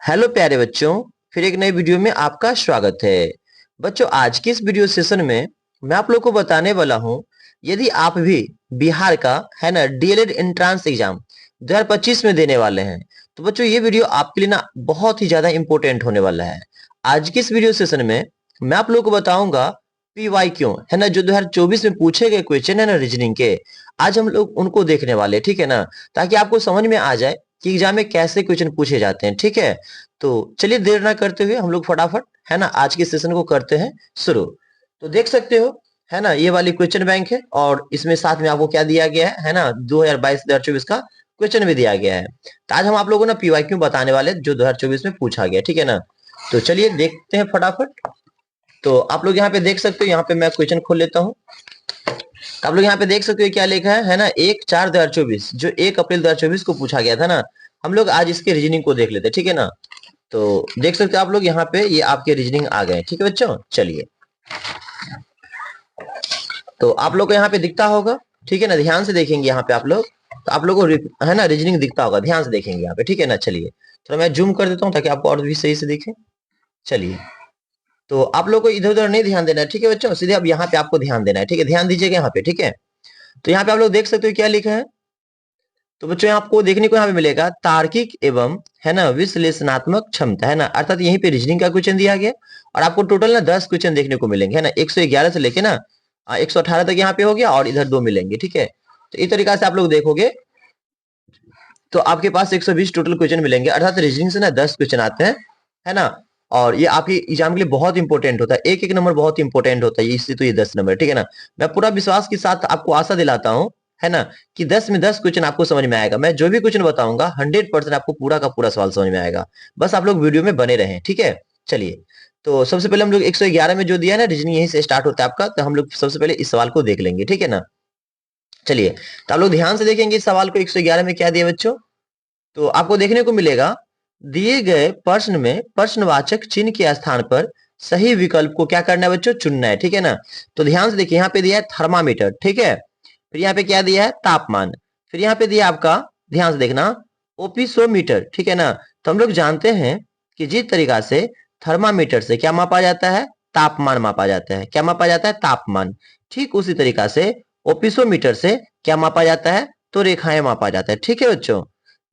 Hello प्यारे बच्चों, फिर एक नई वीडियो में आपका स्वागत है। बच्चों, आज की इस वीडियो सेशन में मैं आप लोग को बताने वाला हूं, यदि आप भी बिहार का है ना डीएलएड एंट्रेंस एग्जाम 2025 में देने वाले हैं, तो बच्चों ये वीडियो आपके लिए ना बहुत ही ज्यादा इंपॉर्टेंट होने वाला है। आज की इस वीडियो सेशन में मैं आप लोग को बताऊंगा पीवाई क्यों है ना, जो 2024 में पूछे गए क्वेश्चन है ना रीजनिंग के, आज हम लोग उनको देखने वाले, ठीक है ना, ताकि आपको समझ में आ जाए कि एग्जाम में कैसे क्वेश्चन पूछे जाते हैं। ठीक है, तो चलिए देर ना करते हुए हम लोग फटाफट है ना आज के सेशन को करते हैं शुरू। तो देख सकते हो है ना, ये वाली क्वेश्चन बैंक है और इसमें साथ में आपको क्या दिया गया है ना 2022-2024 का क्वेश्चन भी दिया गया है। तो आज हम आप लोगों ने पीवाईक्यू बताने वाले जो 2024 में पूछा गया, ठीक है ना। तो चलिए देखते हैं फटाफट। तो आप लोग यहाँ पे देख सकते हो, यहाँ पे मैं क्वेश्चन खोल लेता हूँ। आप लोग यहाँ पे देख सकते हो क्या लिखा है ना, 1/4/2024 जो 1 अप्रैल 2024 को पूछा गया था ना। हम लोग आज इसके रीजनिंग को देख लेते हैं, ठीक है ना। तो देख सकते हो आप लोग यहाँ पे, ये आपके रीजनिंग आ गए, ठीक है बच्चों। चलिए, तो आप लोग को यहाँ पे दिखता होगा, ठीक है ना, ध्यान से देखेंगे यहाँ पे आप लोग। तो आप लोग को है ना रीजनिंग दिखता होगा, ध्यान से देखेंगे यहाँ पे, ठीक है ना। चलिए, तो मैं जूम कर देता हूँ ताकि आपको और भी सही से दिखे। चलिए, तो आप लोग को इधर उधर नहीं ध्यान देना है, ठीक है बच्चों, सीधे अब यहाँ पे आपको ध्यान देना है, ठीक है। ध्यान दीजिएगा यहाँ पे, ठीक है। तो यहाँ पे आप लोग देख सकते हो क्या लिखा है। तो बच्चों आपको देखने को यहाँ पे मिलेगा तार्किक एवं है ना विश्लेषणात्मक क्षमता, है ना, अर्थात यहीं पे रीजनिंग का क्वेश्चन दिया गया। और आपको टोटल ना 10 क्वेश्चन देखने को मिलेंगे, है ना, 111 से लेके ना 118 तक यहाँ पे हो गया, और इधर 2 मिलेंगे, ठीक है। तो इस तरीका से आप लोग देखोगे तो आपके पास 120 टोटल क्वेश्चन मिलेंगे, अर्थात रीजनिंग से ना 10 क्वेश्चन आते हैं, है ना। और ये आपके एग्जाम के लिए बहुत इंपॉर्टेंट होता है, एक एक नंबर बहुत इंपॉर्टेंट होता है, इसलिए तो ये 10 नंबर, ठीक है ना। मैं पूरा विश्वास के साथ आपको आशा दिलाता हूँ, है ना, कि 10 में 10 क्वेश्चन आपको समझ में आएगा। मैं जो भी क्वेश्चन बताऊंगा 100% आपको पूरा का पूरा सवाल समझ में आएगा। बस आप लोग वीडियो में बने रहें, ठीक है। चलिए, तो सबसे पहले हम लोग 111 में जो दिया है ना, रीजनिंग यहीं से स्टार्ट होता है आपका, तो हम लोग सबसे पहले इस सवाल को देख लेंगे, ठीक है ना। चलिए, तो आप लोग ध्यान से देखेंगे इस सवाल को, 111 में क्या दिया बच्चों। तो आपको देखने को मिलेगा, दिए गए प्रश्न में प्रश्नवाचक चिन्ह के स्थान पर सही विकल्प को क्या करना है बच्चों, चुनना है, ठीक है ना। तो ध्यान से देखिए, यहाँ पे दिया है थर्मामीटर, ठीक है। फिर यहाँ पे क्या दिया है, तापमान। फिर यहाँ पे दिया आपका, ध्यान से देखना, ओपिसोमीटर, ठीक है ना। तो हम लोग जानते हैं कि जिस तरीका से थर्मामीटर से क्या मापा जाता है, तापमान मापा जाता है। क्या मापा जाता है, तापमान। ठीक उसी तरीका से ओपिसोमीटर से क्या मापा जाता है, तो रेखाएं मापा जाता है, ठीक है बच्चों।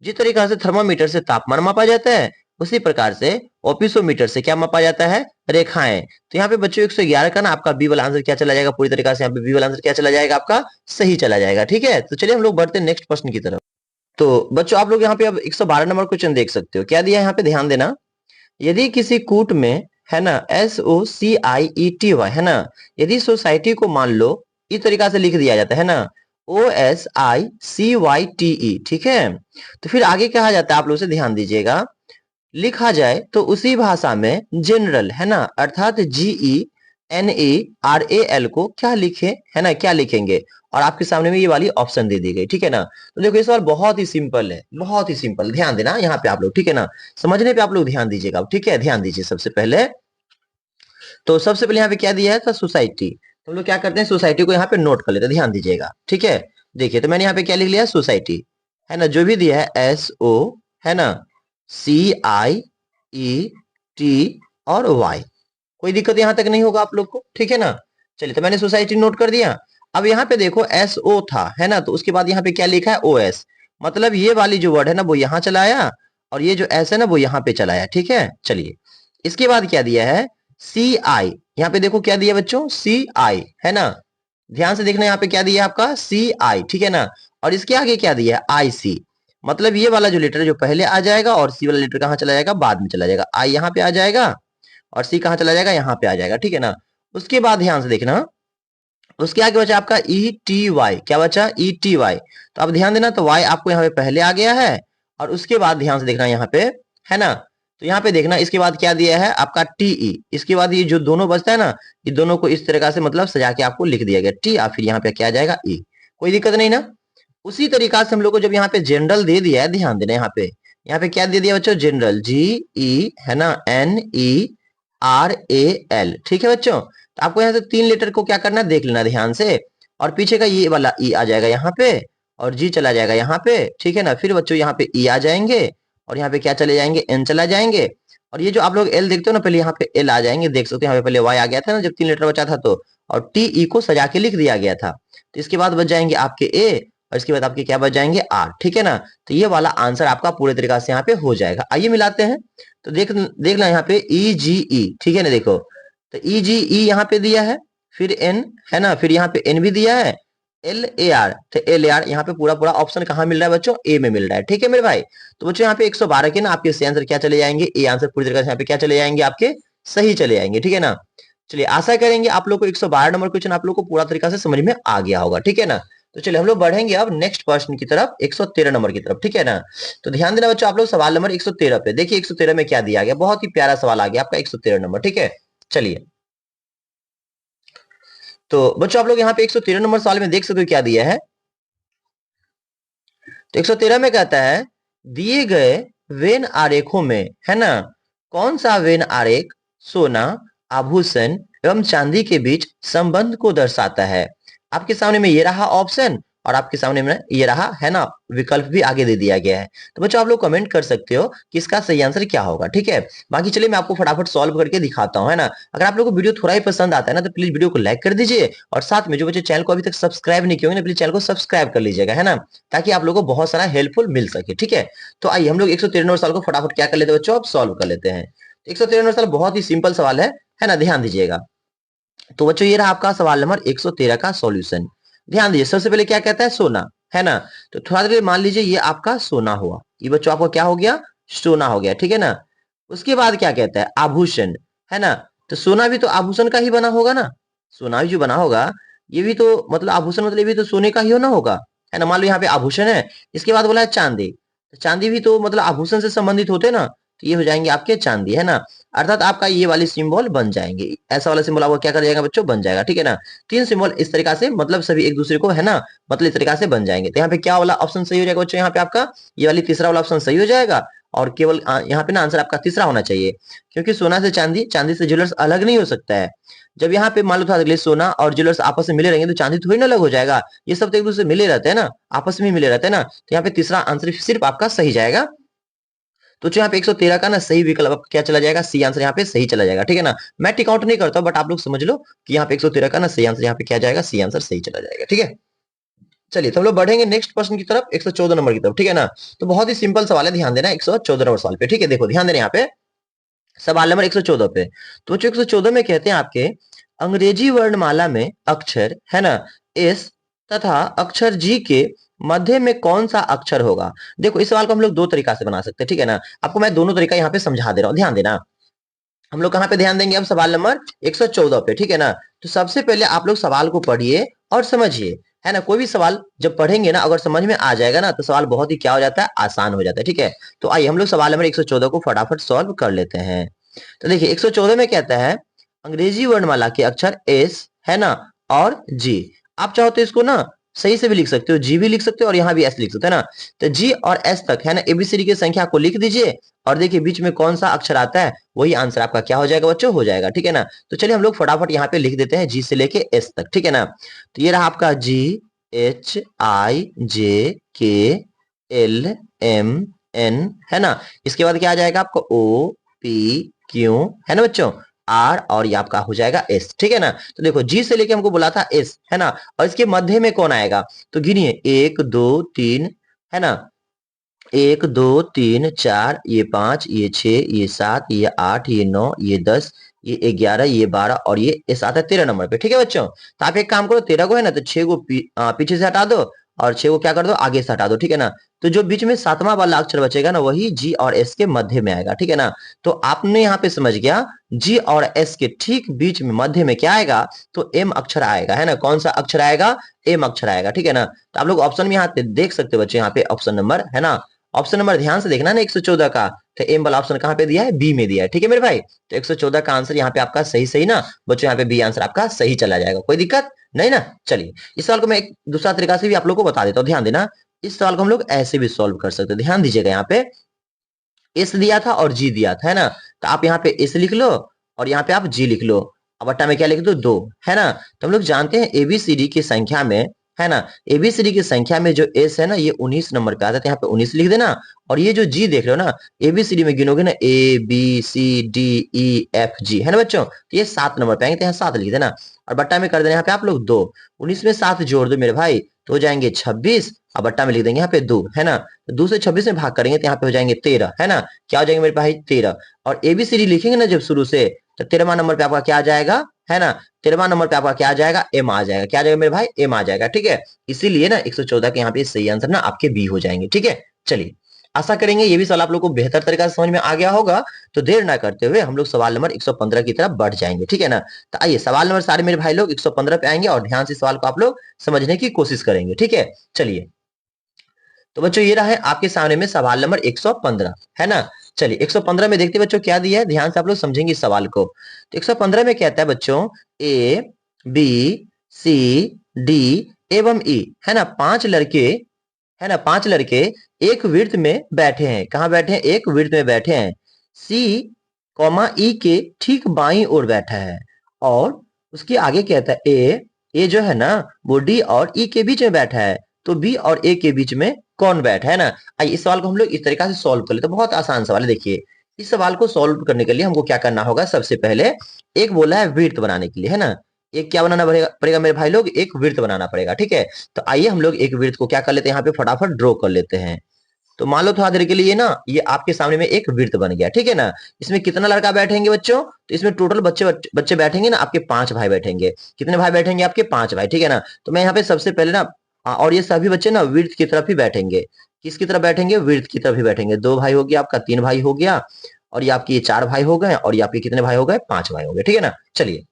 जिस तरीका से थर्मामीटर से तापमान मापा जाता है, उसी प्रकार से ओपिसोमीटर से क्या मापा जाता है, रेखाएं। तो यहाँ पे बच्चों 111 का ना आपका बी वाला आंसर क्या चला जाएगा, पूरी तरीके से यहाँ पे बी वाला आंसर क्या चला जाएगा, आपका सही चला जाएगा, ठीक है। तो चलिए हम लोग बढ़ते हैं नेक्स्ट प्रश्न की तरफ। तो बच्चों आप लोग यहाँ पे अब 112 नंबर क्वेश्चन देख सकते हो, क्या दिया है यहाँ पे, ध्यान देना। यदि किसी कूट में है ना SOCIETY है ना, यदि सोसाइटी को मान लो इस तरीका से लिख दिया जाता है ना, OSICYTE, ठीक है। तो फिर आगे कहा जाता है, आप लोग से ध्यान दीजिएगा, लिखा जाए तो उसी भाषा में जनरल है ना, अर्थात GENERAL को क्या लिखे है ना, क्या लिखेंगे। और आपके सामने में ये वाली ऑप्शन दे दी गई, ठीक है ना। तो देखो ये सवाल बहुत ही सिंपल है, बहुत ही सिंपल, ध्यान देना यहाँ पे आप लोग, ठीक है ना। समझने पे आप लोग ध्यान दीजिएगा, ठीक है, ध्यान दीजिए। सबसे पहले तो सबसे पहले यहाँ पे क्या दिया है था, सोसाइटी। तो हम लोग क्या करते हैं, सोसाइटी को यहाँ पे नोट कर लेते हैं, ध्यान दीजिएगा, ठीक है। देखिए, तो मैंने यहाँ पे क्या लिख लिया, सोसाइटी, है ना, जो भी दिया है SO है ना CIET और Y, कोई दिक्कत यहां तक नहीं होगा आप लोग को, ठीक है ना। चलिए, तो मैंने सोसाइटी नोट कर दिया। अब यहाँ पे देखो SO था, है ना, तो उसके बाद यहाँ पे क्या लिखा है, OS, मतलब ये वाली जो वर्ड है ना वो यहाँ चला आया, और ये जो S है ना वो यहाँ पे चला आया, ठीक है। चलिए, इसके बाद क्या दिया है, CI, यहाँ पे देखो क्या दिया बच्चों, CI, है ना, ध्यान से देखना, यहाँ पे क्या दिया है आपका, CI, ठीक है ना। और इसके आगे क्या दिया है, IC, मतलब ये वाला जो लेटर जो पहले आ जाएगा, और सी वाला लेटर कहाँ चला जाएगा, बाद में चला जाएगा। I यहाँ पे आ जाएगा और सी कहाँ चला जाएगा, यहाँ पे आ जाएगा, ठीक है ना। उसके बाद ध्यान से देखना, उसके आगे बचा आपका ETY, क्या बचा, ETY। तो अब ध्यान देना, तो Y आपको यहाँ पे पहले आ गया है, और उसके बाद ध्यान से देखना यहाँ पे, है ना। तो यहाँ पे देखना, इसके बाद क्या दिया है आपका TE, इसके बाद ये जो दोनों बचता है ना, ये दोनों को इस तरह से मतलब सजा के आपको लिख दिया गया T, और फिर यहाँ पे क्या आ जाएगा E, कोई दिक्कत नहीं ना। उसी तरीका से हम लोग को जब यहाँ पे जनरल दे दिया है, ध्यान देना, यहाँ पे क्या दे दिया बच्चों, जनरल, GE है ना, NERAL, ठीक है बच्चों। तो आपको यहाँ से 3 लेटर को क्या करना है, देख लेना ध्यान से, और पीछे का ये वाला E आ जाएगा यहाँ पे, और G चला जाएगा यहाँ पे, ठीक है ना। फिर बच्चों यहाँ पे E आ जाएंगे, और यहाँ पे क्या चले जाएंगे, एन चला जाएंगे। और ये जो आप लोग एल देखते हो ना, पहले यहाँ पे एल आ जाएंगे, देख सकते हो यहाँ पे पहले वाई आ गया था ना जब 3 लेटर बचा था तो, और टी ई को सजा के लिख दिया गया था। तो इसके बाद बच जाएंगे आपके ए, और इसके बाद आपके क्या बच जाएंगे आर, ठीक है ना। तो ये वाला आंसर आपका पूरे तरीका से यहाँ पे हो जाएगा। आइए मिलाते हैं। तो देख देख लो यहाँ पे ई जी ई, ठीक है ना, देखो तो ई जी ई यहाँ पे दिया है, फिर एन है ना, फिर यहाँ पे एन भी दिया है, एल ए आर, तो एल ए आर यहाँ पे पूरा पूरा ऑप्शन कहाँ मिल रहा है बच्चों, ए में मिल रहा है, ठीक है मेरे भाई। तो बच्चों यहाँ पे 112 के ना आपके सही आंसर क्या चले जाएंगे, ए आंसर पूरी तरीके से यहाँ पे क्या चले जाएंगे, आपके सही चले जाएंगे, ठीक है ना। चलिए आशा करेंगे आप लोग को 112 नंबर क्वेश्चन आप लोग को पूरा तरीका से समझ में आ गया होगा, ठीक है ना। तो चलिए हम लोग बढ़ेंगे अब नेक्स्ट प्रश्न की तरफ, 113 नंबर की तरफ, ठीक है ना। तो ध्यान देना बच्चों आप लोग सवाल नंबर 113 पे, देखिए 113 में क्या दिया गया, बहुत ही प्यारा सवाल आ गया आपका 113 नंबर, ठीक है। चलिए तो बच्चों आप लोग यहाँ पे 113 नंबर सवाल में देख सकते हो क्या दिया है। तो 113 में कहता है दिए गए वेन आरेखों में, है ना, कौन सा वेन आरेख सोना, आभूषण एवं चांदी के बीच संबंध को दर्शाता है। आपके सामने में ये रहा ऑप्शन, और आपके सामने में ये रहा, है ना, विकल्प भी आगे दे दिया गया है। तो बच्चों आप लोग कमेंट कर सकते हो कि इसका सही आंसर क्या होगा, ठीक है। बाकी चलिए मैं आपको फटाफट सॉल्व करके दिखाता हूं, है ना। अगर आप लोग को वीडियो थोड़ा ही पसंद आता है ना तो प्लीज वीडियो को लाइक कर दीजिए, और साथ में जो बच्चे चैनल को अभी तक सब्सक्राइब नहीं किए होंगे ना, प्लीज चैनल को सब्सक्राइब कर लीजिएगा, है ना, ताकि आप लोगों को बहुत सारा हेल्पफुल मिल सके, ठीक है। तो आइए हम लोग 113 नंबर सवाल को फटाफट क्या कर लेते हैं बच्चों, अब सॉल्व कर लेते हैं। 113 नंबर सवाल बहुत ही सिंपल सवाल है ना, ध्यान दीजिएगा। तो बच्चों ये रहा आपका सवाल नंबर 113 का सॉल्यूशन। ध्यान दीजिए, सबसे पहले क्या कहता है, सोना, है ना। तो थोड़ा देर मान लीजिए ये आपका सोना हुआ, ये बच्चों आपको क्या हो गया, सोना हो गया, ठीक है ना। उसके बाद क्या कहता है, आभूषण, है ना। तो सोना भी तो आभूषण का ही बना होगा ना, सोना भी जो बना होगा ये भी तो मतलब आभूषण, मतलब ये भी तो सोने का ही होना होगा, है ना। मान लो यहाँ पे आभूषण है, इसके बाद बोला है चांदी, तो चांदी भी तो मतलब आभूषण से संबंधित होते ना, तो ये हो जाएंगे आपके चांदी, है ना। अर्थात आपका ये वाली सिंबल बन जाएंगे, ऐसा वाला सिंबल आपका क्या कर जाएगा बच्चों, बन जाएगा, ठीक है ना। 3 सिंबल इस तरीका से मतलब सभी एक दूसरे को, है ना, मतलब इस तरीका से बन जाएंगे। तो यहाँ पे क्या वाला ऑप्शन सही हो जाएगा बच्चों, यहाँ पे आपका ये वाली तीसरा वाला ऑप्शन सही हो जाएगा। और केवल यहाँ पे ना आंसर आपका तीसरा होना चाहिए, क्योंकि सोना से चांदी, चांदी से ज्वेलर्स अलग नहीं हो सकता है। जब यहाँ पे मान लो था अगले सोना और ज्वेलर्स आपस में मिले रहेंगे तो चांदी थोड़ी ना अलग हो जाएगा, ये सब तो एक दूसरे से मिले रहते हैं ना, आपस में मिले रहते हैं ना। तो यहाँ पे तीसरा आंसर सिर्फ आपका सही जाएगा। तो जो यहाँ पे 113 का ना सही विकल्प क्या चला जाएगा, सी आंसर यहाँ पे सही चला जाएगा, ठीक है ना। मैं टिक आउट नहीं करता बट आप लोग समझ लो कि यहाँ पे 113 का ना सही आंसर यहाँ पे क्या जाएगा, सी आंसर सही चला जाएगा, ठीक है। चलिए तो हम लोग बढ़ेंगे नेक्स्ट प्रश्न की तरफ, 114 नंबर की तरफ, ठीक है ना। तो बहुत ही सिंपल सवाल है, ध्यान देना 114 नंबर सवाल पे, ठीक है। देखो ध्यान देना यहाँ पे सवाल नंबर 114 पे। तो बच्चों 114 में कहते हैं आपके अंग्रेजी वर्णमाला में अक्षर, है ना, एस तथा अक्षर जी के मध्य में कौन सा अक्षर होगा। देखो इस सवाल को हम लोग दो तरीका से बना सकते हैं, ठीक है ना। आपको मैं दोनों तरीका यहाँ पे समझा दे रहा हूँ, ध्यान देना। हम लोग कहाँ पे ध्यान देंगे, अब सवाल नंबर 114 पे, ठीक है ना। तो सबसे पहले आप लोग सवाल को पढ़िए और समझिए, है ना। कोई भी सवाल जब पढ़ेंगे ना अगर समझ में आ जाएगा ना तो सवाल बहुत ही क्या हो जाता है, आसान हो जाता है, ठीक है। तो आइए हम लोग सवाल नंबर 114 को फटाफट सॉल्व कर लेते हैं। तो देखिए 114 में कहता है अंग्रेजी वर्णमाला के अक्षर एस, है ना, और जी। आप चाहो तो इसको ना सही से भी लिख सकते हो, जी भी लिख सकते हो और यहाँ भी एस लिख सकते हो, है ना। तो जी और एस तक, है ना, एबीसीडी की संख्या को लिख दीजिए, और देखिए बीच में कौन सा अक्षर आता है वही आंसर आपका क्या हो जाएगा बच्चों, हो जाएगा, ठीक है ना। तो चलिए हम लोग फटाफट यहाँ पे लिख देते हैं जी से लेके एस तक, ठीक है ना। तो ये रहा आपका जी एच आई जे के एल एम एन, है ना। इसके बाद क्या आ जाएगा आपका ओ पी क्यू, है ना बच्चों, आर, और ये आपका हो जाएगा एस, ठीक है ना। तो देखो जी से लेके हमको बोला था एस, है ना, और इसके मध्य में कौन आएगा, तो गिनिए 1 2 3, है ना, 1 2 3 4, ये 5, ये 6, ये 7, ये 8, ये 9, ये 10, ये 11, ये 12, और ये एस आता है 13 नंबर पे, ठीक है बच्चों। तो आप एक काम करो, 13 को है ना तो 6 को पीछे से हटा दो, और 6 को क्या कर दो, आगे से हटा दो, ठीक है ना। तो जो बीच में सातवां वाला अक्षर बचेगा ना वही जी और एस के मध्य में आएगा, ठीक है ना। तो आपने यहाँ पे समझ गया जी और एस के ठीक बीच में मध्य में क्या आएगा, तो एम अक्षर आएगा, है ना। कौन सा अक्षर आएगा, एम अक्षर आएगा, ठीक है ना। तो आप लोग ऑप्शन में यहाँ पे देख सकते हो बच्चे, यहाँ पे ऑप्शन नंबर, है ना, ऑप्शन नंबर ध्यान से देखना ना 114 का, तो एम वाला ऑप्शन कहाँ पे दिया है, बी में दिया है, ठीक है मेरे भाई। तो 114 का आंसर यहाँ पे आपका सही सही ना बच्चों, यहाँ पे बी आंसर आपका सही चला जाएगा, कोई दिक्कत नहीं ना। चलिए इस सवाल को मैं एक दूसरा तरीका से भी आप लोग को बता देता हूँ, ध्यान देना। इस सवाल को हम लोग ऐसे भी सॉल्व कर सकते हैं, ध्यान दीजिएगा। यहाँ पे एस दिया था और जी दिया था, है ना। तो आप यहाँ पे एस लिख लो और यहाँ पे आप जी लिख लो, अब बट्टा में क्या लिख दो, 2, है ना। तो हम लोग जानते हैं एबीसीडी की संख्या में है ना। एबीसीडी की संख्या में जो एस है ना ये 19 नंबर पे आता है, तो यहाँ पे 19 लिख देना। और ये जो जी देख रहे हो ना, एबीसीडी में गिनोगे ना A B C D E F G, है ना बच्चों, तो ये 7 नंबर पे आएंगे, तो यहाँ 7 लिख देना। और बट्टा में कर देना यहाँ पे आप लोग 2, 19 में 7 जोड़ दो मेरे भाई, तो हो जाएंगे 26, और बट्टा में लिख देंगे यहाँ पे 2, है ना। तो 2 से 26 में भाग करेंगे तो यहाँ पे हो जाएंगे 13, है ना। क्या हो जाएंगे मेरे भाई 13। और एबीसीडी लिखेंगे ना जब शुरू से, तो 13वां नंबर पे आपका क्या आ जाएगा, है ना। 13वां नंबर पे आपका क्या आ जाएगा, एम आ जाएगा। क्या आ जाएगा मेरे भाई, एम आ जाएगा, ठीक है। इसीलिए ना 114 के यहाँ पे सही आंसर ना आपके बी हो जाएंगे, ठीक है। चलिए, आशा करेंगे ये भी सवाल आप लोग को बेहतर तरीके से समझ में आ गया होगा। तो देर ना करते हुए हम लोग सवाल नंबर 115 की तरफ बढ़ जाएंगे, ठीक है ना। तो आइए सवाल नंबर सारे मेरे भाई लोग 115 पे आएंगे, और ध्यान से सवाल को आप लोग समझने की कोशिश करेंगे, ठीक है। चलिए, तो बच्चों ये रहा है आपके सामने में सवाल नंबर 115, है ना। चलिए 115 में देखते हैं बच्चों क्या दिया है, ध्यान से आप लोग समझेंगे इस सवाल को। तो 115 में कहता है बच्चों ए बी सी डी एवं ई, है ना, 5 लड़के, है ना, 5 लड़के एक वृत्त में बैठे हैं। कहां बैठे हैं, एक वृत्त में बैठे हैं। सी कॉमा ई के ठीक बाईं ओर बैठा है। और उसके आगे कहता है ए जो है ना वो डी और ई के बीच में बैठा है, तो बी और ए के बीच में कौन बैठा है ना। आइए इस सवाल को हम लोग इस तरीका से सॉल्व कर ले, तो बहुत आसान सवाल है। देखिए, इस सवाल को सॉल्व करने के लिए हमको क्या करना होगा, सबसे पहले एक बोला है वृत्त बनाने के लिए, है ना। एक क्या बनाना पड़ेगा मेरे भाई लोग, एक वृत्त बनाना पड़ेगा, ठीक है। तो आइए हम लोग एक वृत्त को क्या कर लेते हैं, यहाँ पे फटाफट ड्रॉ कर लेते हैं। तो मान लो थोड़ा देर के लिए ना ये आपके सामने में एक वृत्त बन गया, ठीक है ना। इसमें कितना लड़का बैठेंगे बच्चों, तो इसमें टोटल बच्चे बैठेंगे ना आपके 5 भाई बैठेंगे। कितने भाई बैठेंगे आपके 5 भाई, ठीक है ना। तो मैं यहाँ पे सबसे पहले ना और ये सभी बच्चे ना वृत्त की तरफ ही बैठेंगे। किसकी तरफ बैठेंगे, वृत्त की तरफ ही बैठेंगे। 2 भाई हो गया आपका, 3 भाई हो गया, और ये आपके 4 भाई हो गए, और ये आपके कितने भाई हो गए, 5 भाई हो गए, ठीक है ना। चलिए,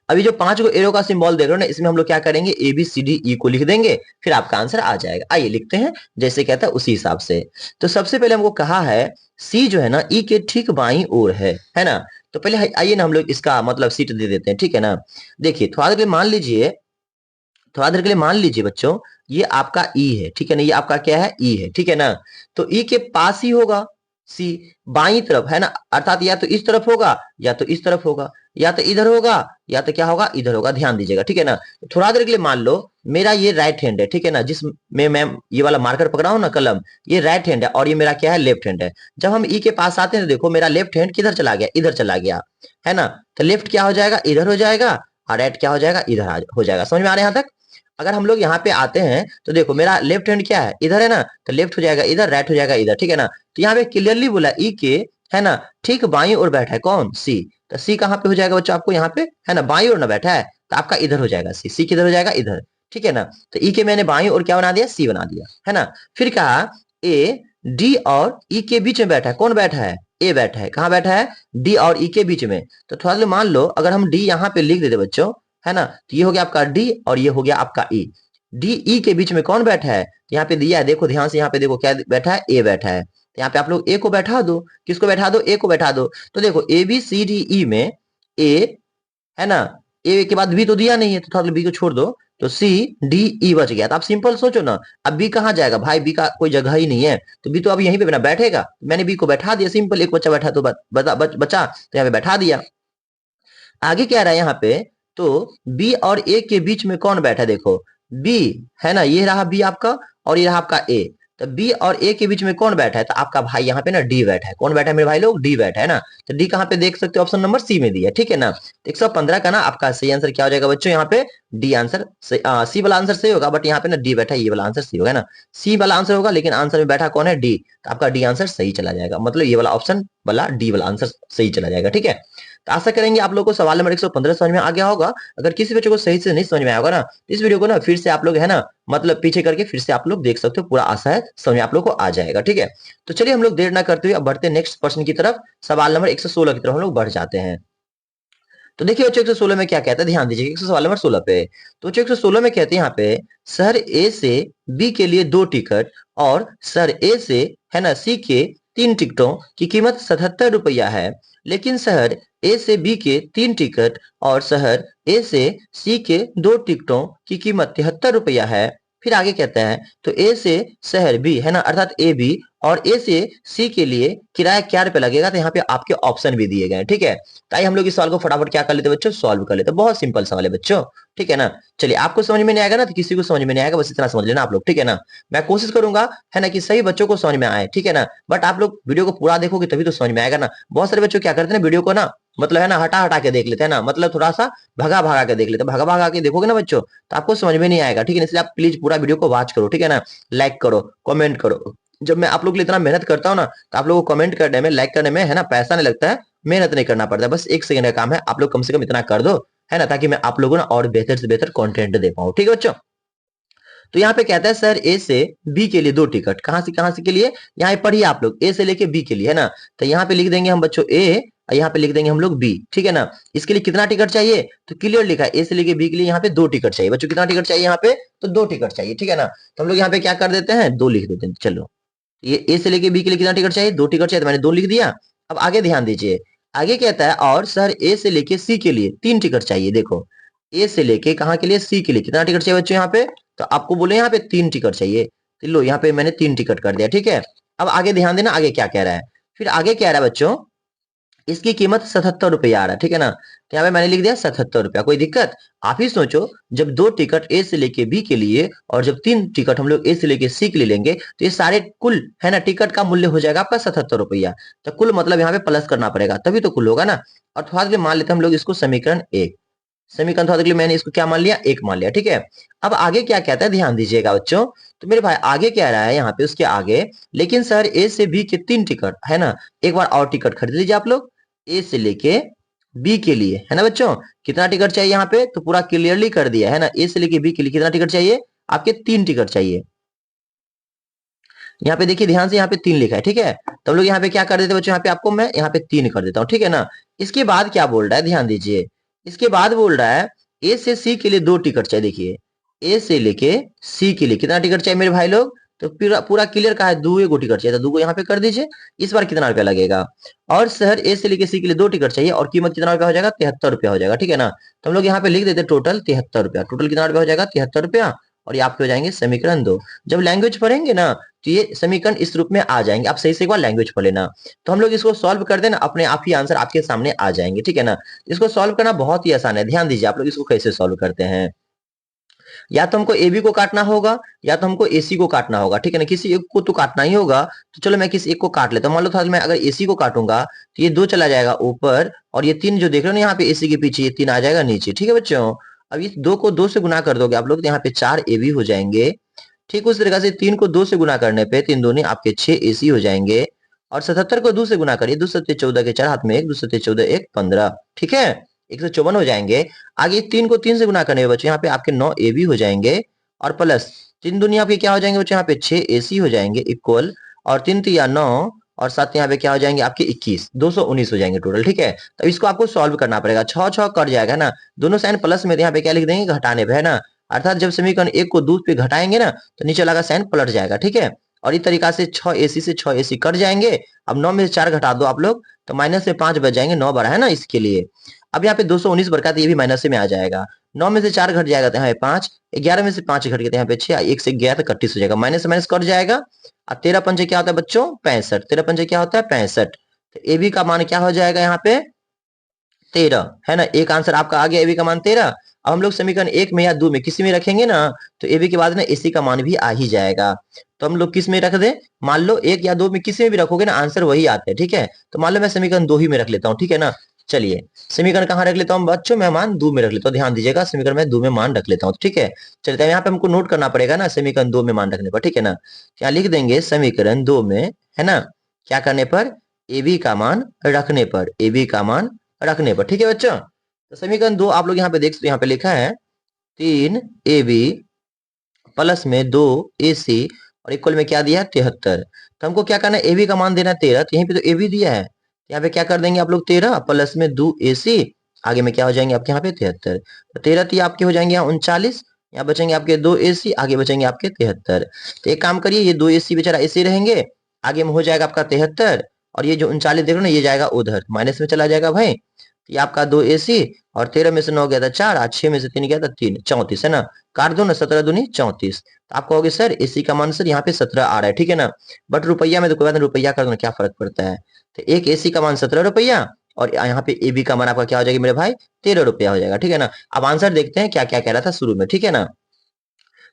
अभी जो 5 को एरो का सिंबल देख रहे हो ना, इसमें हम लोग क्या करेंगे, ए बी सी डी ई को लिख देंगे, फिर आपका आंसर आ जाएगा। आइए लिखते हैं जैसे कहता है उसी हिसाब से। तो सबसे पहले हमको कहा है सी जो है ना ई के ठीक बाईं ओर है ना। तो पहले आइए ना हम लोग इसका मतलब सीट दे देते हैं, ठीक है ना। देखिए थोड़ा देर मान लीजिए, थोड़ा देर के लिए मान लीजिए बच्चों, ये आपका ई है, ठीक है ना, ये आपका क्या है, ई है, ठीक है ना। तो ई के पास ही होगा सी, बाईं तरफ, है ना, अर्थात या तो इस तरफ होगा या तो इस तरफ होगा, या तो इधर होगा या तो क्या होगा, इधर होगा। ध्यान दीजिएगा, ठीक है ना। थोड़ा देर के लिए मान लो मेरा ये राइट हैंड है, ठीक है ना, जिसमें मैं ये वाला मार्कर पकड़ा हूं ना कलम, ये राइट हैंड है, और ये मेरा क्या है, लेफ्ट हैंड है। जब हम ई के पास आते हैं तो देखो मेरा लेफ्ट हैंड किधर चला गया, इधर चला गया, है ना। तो लेफ्ट क्या हो जाएगा, इधर हो जाएगा, और राइट क्या हो जाएगा, इधर हो जाएगा। समझ में आ रहा है यहाँ तक। अगर हम लोग यहाँ पे आते हैं तो देखो मेरा लेफ्ट हैंड क्या है, इधर है ना, तो लेफ्ट हो जाएगा इधर, राइट हो जाएगा इधर, ठीक है ना। तो यहाँ पे क्लियरली बोला ई के, है ना, ठीक बाईं ओर बैठा है कौन, सी। तो सी कहाँ पे हो जाएगा बच्चों आपको, यहाँ पे, है ना, बाईं ओर ना बैठा है, तो आपका इधर हो जाएगा सी। सी किधर हो जाएगा, इधर, ठीक है ना। तो ई के मैंने बाईं ओर क्या बना दिया, सी बना दिया, है ना। फिर कहा ए डी और ई के बीच में बैठा है, कौन बैठा है, ए बैठा है। कहाँ बैठा है, डी और ई के बीच में। तो थोड़ा सा मान लो अगर हम डी यहाँ पे लिख देते बच्चों, है ना, तो ये हो गया आपका डी और ये हो गया आपका ई। डी ई के बीच में कौन बैठा है, यहाँ पे दिया है, देखो ध्यान से, यहाँ पे देखो क्या बैठा है, ए बैठा है। तो यहाँ पे आप लोग ए को बैठा दो, किसको बैठा दो, ए को बैठा दो। तो देखो ए बी सी डी ई में ए, है ना, ए के बाद बी तो दिया नहीं है, तो थोड़ा बी को छोड़ दो, तो सी डी ई बच गया। तो आप सिंपल सोचो ना, अब बी कहाँ जाएगा भाई, बी का कोई जगह ही नहीं है, तो बी तो अब यहीं पे ना बैठेगा। मैंने बी को बैठा दिया, सिंपल, एक बच्चा बैठा तो बचा, तो यहाँ पे बैठा दिया। आगे क्या रहा है यहाँ पे, तो बी और ए के बीच में कौन बैठा है, देखो बी, है ना, ये रहा बी आपका, और ये रहा आपका ए। तो बी और ए के बीच में कौन बैठा है, तो आपका भाई यहाँ पे ना डी बैठा है। कौन बैठा है मेरे भाई लोग, डी बैठा है ना। तो डी कहाँ पे देख सकते हो, ऑप्शन नंबर सी में दिया है, ठीक है ना। तो 115 का ना आपका सही आंसर क्या हो जाएगा बच्चों, यहाँ पे डी आंसर, सी वाला आंसर सही होगा, बट यहाँ पे ना डी बैठा है, ये वाला आंसर सी होगा ना। सी वाला आंसर होगा, लेकिन आंसर में बैठा कौन है, डी। तो आपका डी आंसर सही चला जाएगा, मतलब ये वाला ऑप्शन वाला डी वाला आंसर सही चला जाएगा, ठीक है। तो आशा करेंगे आप लोगों को सवाल नंबर 115 समझ में आ गया होगा। अगर किसी बच्चे को सही से नहीं समझ में आया होगा ना, तो इस वीडियो को ना फिर से आप लोग, है ना, मतलब पीछे करके फिर से आप लोग देख सकते हो, पूरा आशा है समझ में आप लोग को आ जाएगा, ठीक है। तो चलिए हम लोग देर ना करते हुए अब बढ़ते नेक्स्ट प्रश्न की तरफ, सवाल नंबर 116 की तरफ हम लोग बढ़ जाते हैं। तो देखिए बच्चों 116 में क्या कहता है, ध्यान दीजिए, सवाल नंबर 16 पे। तो बच्चों 116 में कहते हैं यहाँ पे, शहर ए से बी के लिए 2 टिकट, और शहर ए से, है ना, सी के 3 टिकटों की कीमत 77 रुपया है। लेकिन शहर ए से बी के 3 टिकट और शहर ए से सी के 2 टिकटों की कीमत 73 रुपया है। फिर आगे कहता है तो ए से शहर बी, है ना, अर्थात ए बी, और ए से सी के लिए किराया क्या रुपए लगेगा, तो यहाँ पे आपके ऑप्शन भी दिए गए हैं, ठीक है। तो आइए हम लोग इस सवाल को फटाफट क्या कर लेते हैं बच्चों, सॉल्व कर लेते हैं। बहुत सिंपल सवाल है बच्चों, ठीक है ना। चलिए, आपको समझ में नहीं आएगा ना तो किसी को समझ में नहीं आएगा, बस इतना समझ लेना आप लोग, ठीक है ना। मैं कोशिश करूंगा, है ना, कि सही बच्चों को समझ में आए, ठीक है ना। बट आप लोग वीडियो को पूरा देखोगे तभी तो समझ में आएगा ना। बहुत सारे बच्चों क्या करते हैं ना, वीडियो को ना, मतलब, है ना, हटा हटा के देख लेते हैं ना, मतलब थोड़ा सा भगा भगा के देख लेते हैं। भगा भगा के देखोगे ना बच्चों तो आपको समझ में नहीं आएगा, ठीक है ना। इसलिए आप प्लीज पूरा वीडियो को वॉच करो, ठीक है ना। लाइक करो, कमेंट करो। जब मैं आप लोग के लिए इतना मेहनत करता हूँ ना, तो आप लोगों को कमेंट करने में, लाइक करने में, है ना, पैसा नहीं लगता है, मेहनत नहीं करना पड़ता है, बस 1 सेकंड का काम है। आप लोग कम से कम इतना कर दो, है ना, ताकि मैं आप लोगों को ना और बेहतर से बेहतर कंटेंट दे पाऊँ, ठीक है बच्चों। तो यहाँ पे कहता है सर ए से बी के लिए 2 टिकट, कहां से के लिए, यहाँ पे पढ़िए आप लोग, ए से लेके बी के लिए, है ना। तो यहाँ पे लिख देंगे हम बच्चों ए, और यहाँ पे लिख देंगे हम लोग बी, ठीक है ना। इसके लिए कितना टिकट चाहिए, तो क्लियर लिखा है ए से लेके बी के लिए यहाँ पे 2 टिकट चाहिए बच्चों। कितना टिकट चाहिए यहाँ पे, तो 2 टिकट चाहिए, ठीक है ना। तो हम लोग यहाँ पे क्या कर देते हैं, 2 लिख देते हैं। चलो, ये ए से लेके बी के लिए कितना टिकट चाहिए, 2 टिकट चाहिए, तो मैंने 2 लिख दिया। अब आगे ध्यान दीजिए, आगे कहता है और सर ए से लेके सी के लिए 3 टिकट चाहिए। देखो, ए से लेके कहाँ के लिए, सी के लिए कितना टिकट चाहिए बच्चों यहाँ पे, तो आपको बोले यहाँ पे 3 टिकट चाहिए। तो लो, यहाँ पे मैंने 3 टिकट कर दिया, ठीक है। अब आगे ध्यान देना, आगे क्या कह रहा है। फिर आगे कह रहा है बच्चों, इसकी कीमत 77 रुपया आ रहा है, ठीक है ना। तो यहाँ पे मैंने लिख दिया 77 रुपया, कोई दिक्कत। आप ही सोचो, जब 2 टिकट ए से लेके बी के लिए और जब 3 टिकट हम लोग ए से लेके सी के लिए लेंगे, तो ये सारे कुल, है ना, टिकट का मूल्य हो जाएगा आपका 77 रुपया। तो कुल मतलब यहाँ पे प्लस करना पड़ेगा, तभी तो कुल होगा ना। और थोड़ा देर मान लेते हैं हम लोग इसको समीकरण 1, समीकरण थोड़ा देर मैंने इसको क्या मान लिया, 1 मान लिया, ठीक है। अब आगे क्या कहता है, ध्यान दीजिएगा बच्चों। तो मेरे भाई आगे कह रहा है यहाँ पे उसके आगे, लेकिन सर ए से बी के 3 टिकट, है ना, एक बार और टिकट खरीद लीजिए आप लोग ए से लेके बी के लिए, है ना बच्चों। कितना टिकट चाहिए यहाँ पे, तो पूरा क्लियरली कर दिया, है ना। ए से लेके बी के लिए कितना टिकट चाहिए, आपके 3 टिकट चाहिए। यहाँ पे देखिए ध्यान से, यहाँ पे 3 लिखा है, ठीक है। तो हम लोग यहाँ पे क्या कर देते हैं बच्चों, यहाँ पे आपको मैं यहाँ पे 3 कर देता हूँ, ठीक है ना। इसके बाद क्या बोल रहा है, ध्यान दीजिए। इसके बाद बोल रहा है ए से सी के लिए 2 टिकट चाहिए। देखिए, ए से लेके सी के लिए कितना टिकट चाहिए मेरे भाई लोग, तो पूरा पूरा क्लियर कहा है, 2 टिकट चाहिए, तो 2 यहाँ पे कर दीजिए। इस बार कितना रुपया लगेगा, और शहर ए से लेके सी के लिए 2 टिकट चाहिए और कीमत कितना रुपया हो जाएगा, 73 रुपया हो जाएगा, ठीक है ना। तो हम लोग यहाँ पे लिख देते टोटल 73 रुपया। टोटल कितना रुपया हो जाएगा, 73 रुपया। और ये आपके हो जाएंगे समीकरण 2। जब लैंग्वेज पढ़ेंगे ना, तो ये समीकरण इस रूप में आ जाएंगे। आप सही से एक बार लैंग्वेज पढ़ लेना। तो हम लोग इसको सॉल्व कर देना, अपने आप ही आंसर आपके सामने आ जाएंगे, ठीक है ना। इसको सॉल्व करना बहुत ही आसान है। ध्यान दीजिए आप लोग इसको कैसे सॉल्व करते हैं। या तो हमको ए बी को काटना होगा, या तो हमको ए सी को काटना होगा, ठीक है ना। किसी एक को तो काटना ही होगा। तो चलो मैं किसी एक को काट लेता हूँ। मान लो था मैं अगर ए सी को काटूंगा तो ये 2 चला जाएगा ऊपर, और ये 3 जो देख रहे हो ना यहाँ पे ए सी के पीछे, ये 3 आ जाएगा नीचे, ठीक है बच्चों। अब इस 2 को 2 से गुना कर दोगे आप लोग, तो यहाँ पे 4 ए बी हो जाएंगे। ठीक उस तरीके से 3 को 2 से गुना करने पे 3 दूनी आपके 6 ए सी हो जाएंगे। और 77 को 2 से गुना करिए, 2 सत्ते 14 के 4 हाथ में 1, 2 सत्ते 14 1 15, ठीक है, 154 हो जाएंगे। आगे 3 को 3 से गुना करने पे बच्चों यहाँ पे आपके 9 ए बी हो जाएंगे, और प्लस 3 दुनिया आपके क्या हो जाएंगे बच्चों, यहाँ पे 6 ए सी हो जाएंगे इक्वल, और 3 तिया 9, और 7 यहाँ पे क्या हो जाएंगे आपके 21, 219 हो जाएंगे टोटल, ठीक है। तो इसको आपको सॉल्व करना पड़ेगा। 6 6 कट जाएगा ना, दोनों साइन प्लस में, तो यहाँ पे क्या लिख देंगे, घटाने पे, है ना। अर्थात जब समीकरण 1 को 2 पे घटाएंगे ना, तो नीचे वाला साइन पलट जाएगा, ठीक है। और इस तरीका से 6 एसी से 6 एसी कट जाएंगे। अब 9 में से 4 घटा दो आप लोग, तो माइनस से 5 बच जाएंगे, 9 बड़ा है ना इसके लिए। अब यहाँ पे 219 बरका, तो ये भी माइनस में आ जाएगा। 9 में से 4 घट जाएगा, तो यहाँ पे 5, 11 में से 5 घट गया, तो यहाँ पे 6, 1 से गया तो 31 हो जाएगा, माइनस से माइनस कट जाएगा। और 13 पंचे क्या होता है बच्चों, 65। 13 पंचे क्या होता है, 65। तो ए बी का मान क्या हो जाएगा यहाँ पे, 13, है ना। एक आंसर आपका आ गया, ए बी का मान 13। अब हम लोग समीकरण 1 में या 2 में किसी में रखेंगे ना, तो ए बी के बाद ना एसी का मान भी आ ही जाएगा। तो हम लोग किस में रख दें, मान लो 1 या 2 में किसी में भी रखोगे ना, आंसर वही आता है, ठीक है। तो मान लो मैं समीकरण 2 ही में रख लेता हूँ, ठीक है ना। चलिए, समीकरण कहाँ रख लेता हूँ बच्चों, मैं मान 2 में रख लेता हूँ। ध्यान दीजिएगा, समीकरण में 2 में मान रख लेता हूँ, ठीक है। चलिए, तो यहाँ पे हमको नोट करना पड़ेगा ना, समीकरण 2 में मान रखने पर, ठीक है ना। क्या लिख देंगे, समीकरण 2 में, है ना, क्या करने पर, ए बी का मान रखने पर, ए बी का मान रखने पर, ठीक है बच्चों। तो समीकरण 2 आप लोग यहाँ पे देख सकते, यहाँ पे लिखा है 3 ए बी प्लस में 2 ए सी, और इक्वल में क्या दिया है, 73। तो हमको क्या करना है, ए बी का मान देना है 13, तो यहीं पे तो ए बी दिया है, यहाँ पे क्या कर देंगे आप लोग, 13 प्लस में 2 ए सी, आगे में क्या हो जाएंगे आपके यहाँ पे 73। तो 13 थी आपके हो जाएंगे यहाँ 39, यहाँ बचेंगे आपके 2 ए सी, आगे बचेंगे आपके 73। तो एक काम करिए, ये 2 ए सी बेचारा ऐसे रहेंगे, आगे में हो जाएगा आपका 73, और ये जो 39 देख रहे हो ना, ये जाएगा उधर, माइनस में चला जाएगा भाई। तो ये आपका 2 AC, और 13 में से 9 गया था 4, आज 6 में से 3 गया था 3, 34 है ना। काट दो ना, 17 दूनी 34। तो आप कहोगे सर AC का मान सर यहाँ पे 17 आ रहा है, ठीक है ना। बट रुपया में तो कोई बात नहीं, रुपया कर दो ना, क्या फर्क पड़ता है। तो एक AC का मान 17 रुपया, और यहाँ पे AB का मान आपका क्या हो जाएगा मेरे भाई, 13 रुपया हो जाएगा, ठीक है ना। अब आंसर देखते हैं क्या क्या कह रहा था शुरू में, ठीक है ना।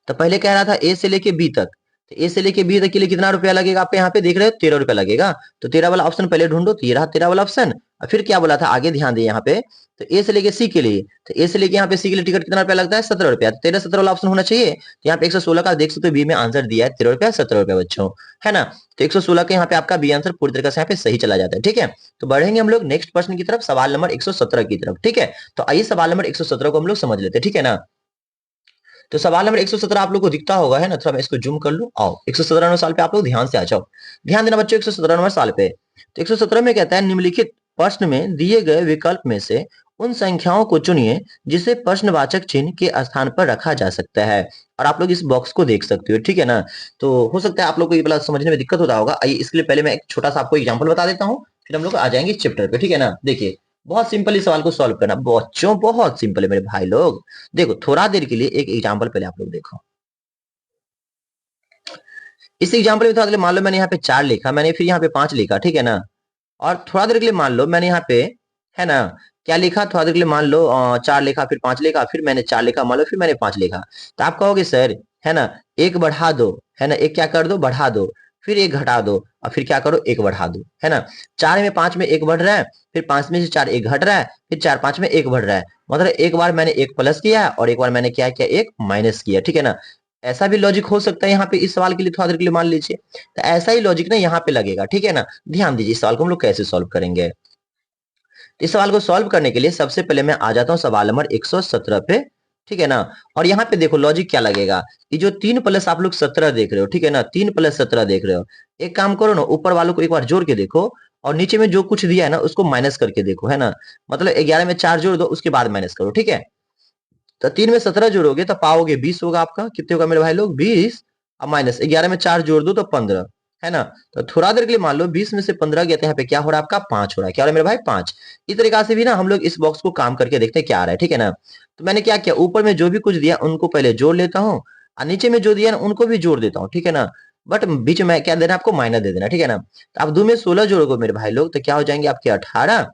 तो पहले कह रहा था ए से लेके बी तक, तो ए से लेके बी तक के लिए कितना रुपया लगेगा, आपके यहाँ पे देख रहे हो 13 रुपया लगेगा। तो 13 वाला ऑप्शन पहले ढूंढो, तो ये रहा 13 वाला ऑप्शन। और फिर क्या बोला था आगे ध्यान दे यहाँ पे, तो ए से लेके सी के लिए, तो ए से लेके यहाँ पे सी के लिए टिकट कितना रुपया लगता है, 17 रुपया। तो 13 17 वाला ऑप्शन होना चाहिए। तो यहाँ पे 116 का देख सकते हो बी में आंसर दिया है 13 रुपया 17 रुपया बच्चों, है ना। तो 116 के यहाँ पे आपका बी आंसर पूरी तरीके से यहाँ पे सही चला जाता है, ठीक है। तो बढ़ेंगे हम लोग नेक्स्ट प्रश्न की तरफ, सवाल नंबर 117 की तरफ, ठीक है। तो आइए सवाल नंबर 117 को हम लोग समझ लेते हैं, ठीक है ना। तो सवाल नंबर 117 आप लोग को दिखता होगा, है ना। थोड़ा मैं इसको जूम कर लूं, आओ 117 नंबर साल पे आप लोग ध्यान से आ जाओ। ध्यान देना बच्चों 117 नंबर साल पे। तो 117 में कहता है निम्नलिखित प्रश्न में दिए गए विकल्प में से उन संख्याओं को चुनिए जिसे प्रश्नवाचक चिन्ह के स्थान पर रखा जा सकता है। और आप लोग इस बॉक्स को देख सकते हो, ठीक है ना। तो हो सकता है आप लोग को ये वाला समझने में दिक्कत होता होगा। आइए इसके लिए पहले मैं एक छोटा सा आपको एग्जाम्पल बता देता हूँ, फिर हम लोग आ जाएंगे चैप्टर पे, ठीक है ना। देखिए बहुत सिंपल इस सवाल को सॉल्व करना बच्चों, बहुत सिंपल है मेरे भाई लोग। देखो थोड़ा देर के लिए एक एग्जाम्पल पहले आप लोग देखो। इस एग्जाम्पल में थोड़ा देर मान लो मैंने यहाँ पे 4 लिखा, मैंने फिर यहाँ पे 5 लिखा, ठीक है ना। और थोड़ा देर के लिए मान लो मैंने यहाँ पे, है ना, क्या लिखा, थोड़ा देर के लिए मान लो 4 लिखा, फिर 5 लिखा, फिर मैंने 4 लिखा, मान लो फिर मैंने 5 लिखा। तो आप कहोगे सर, है ना, एक बढ़ा दो, है ना, एक क्या कर दो बढ़ा दो, फिर एक घटा दो, और फिर क्या करो एक बढ़ा दो, है ना। 4 में 5 में एक बढ़ रहा है, फिर 5 में से 4 एक घट रहा है, फिर 4 5 में एक बढ़ रहा है। मतलब एक बार मैंने एक प्लस किया और एक बार मैंने क्या किया, एक माइनस किया, ठीक है ना। ऐसा भी लॉजिक हो सकता है यहाँ पे, इस सवाल के लिए थोड़ा देर के लिए मान लीजिए। तो ऐसा ही लॉजिक ना यहाँ पे लगेगा, ठीक है ना। ध्यान दीजिए इस सवाल को हम लोग कैसे सॉल्व करेंगे। इस सवाल को सॉल्व करने के लिए सबसे पहले मैं आ जाता हूँ सवाल नंबर 117 पे, ठीक है ना। और यहाँ पे देखो लॉजिक क्या लगेगा, कि जो 3 प्लस आप लोग 17 देख रहे हो, ठीक है ना, 3 प्लस 17 देख रहे हो। एक काम करो ना, ऊपर वालों को एक बार जोड़ के देखो, और नीचे में जो कुछ दिया है ना उसको माइनस करके देखो, है ना। मतलब 11 में 4 जोड़ दो, उसके बाद माइनस करो, ठीक है। तो 3 में 17 जोड़ोगे तो पाओगे 20 होगा आपका, कितने होगा मेरे भाई लोग 20। अब माइनस 11 में 4 जोड़ दो तो 15, है ना। तो थोड़ा देर के लिए मान लो 20 में से 15 गया, तो यहाँ पे क्या हो रहा है आपका 5 हो रहा है, क्या हो रहा है मेरे भाई 5। इस तरीका से भी ना हम लोग इस बॉक्स को काम करके देखते हैं क्या आ रहा है, ठीक है ना। तो मैंने क्या किया, ऊपर में जो भी कुछ दिया उनको पहले जोड़ लेता हूँ, और नीचे में जो दिया ना उनको भी जोड़ देता हूँ, ठीक है ना। बट बीच में क्या देना आपको, माइनस दे देना, ठीक है ना। तो आप 2 में 16 जोड़ोगे मेरे भाई लोग, तो क्या हो जाएंगे आपके 18।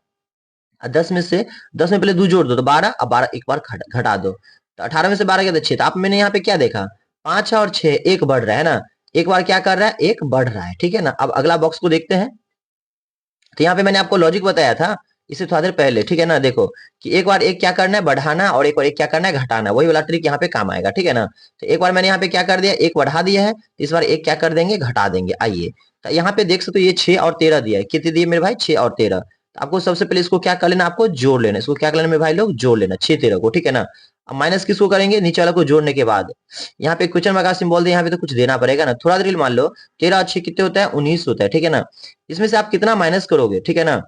10 में से 10 में पहले 2 जोड़ दो तो 12, अब 12 एक बार घटा दो, तो 18 में से 12 गया तो 6। तो आप मैंने यहाँ पे क्या देखा, 5 और 6 एक बढ़ रहा है ना, एक बार क्या कर रहा है एक बढ़ रहा है, ठीक है ना। अब अगला बॉक्स को देखते हैं। तो यहाँ पे मैंने आपको लॉजिक बताया था इससे थोड़ा देर पहले, ठीक है ना। देखो कि एक बार एक क्या करना है बढ़ाना, और एक बार एक क्या करना है घटाना, वही वाला ट्रिक यहाँ पे काम आएगा, ठीक है ना। तो एक बार मैंने यहाँ पे क्या कर दिया, एक बढ़ा दिया है, इस बार एक क्या कर देंगे घटा देंगे। आइए तो यहाँ पे देख सकते हो ये 6 और 13 दिया है, कितने दिए मेरे भाई 6 और 13। तो आपको सबसे पहले इसको क्या कर लेना, आपको जोड़ लेना, इसको क्या कर लेना मेरे भाई लोग जोड़ लेना 6 13 को, ठीक है ना। अब माइनस किसको करेंगे, नीचे वाला को जोड़ने के बाद। यहाँ पे क्वेश्चन मार्क का सिंबल दे, यहाँ पे तो कुछ देना पड़ेगा ना। थोड़ा देर मान लो 13 और 6 कितने होता है 19 होता है, ठीक है ना। इसमें से आप कितना माइनस करोगे, ठीक है ना।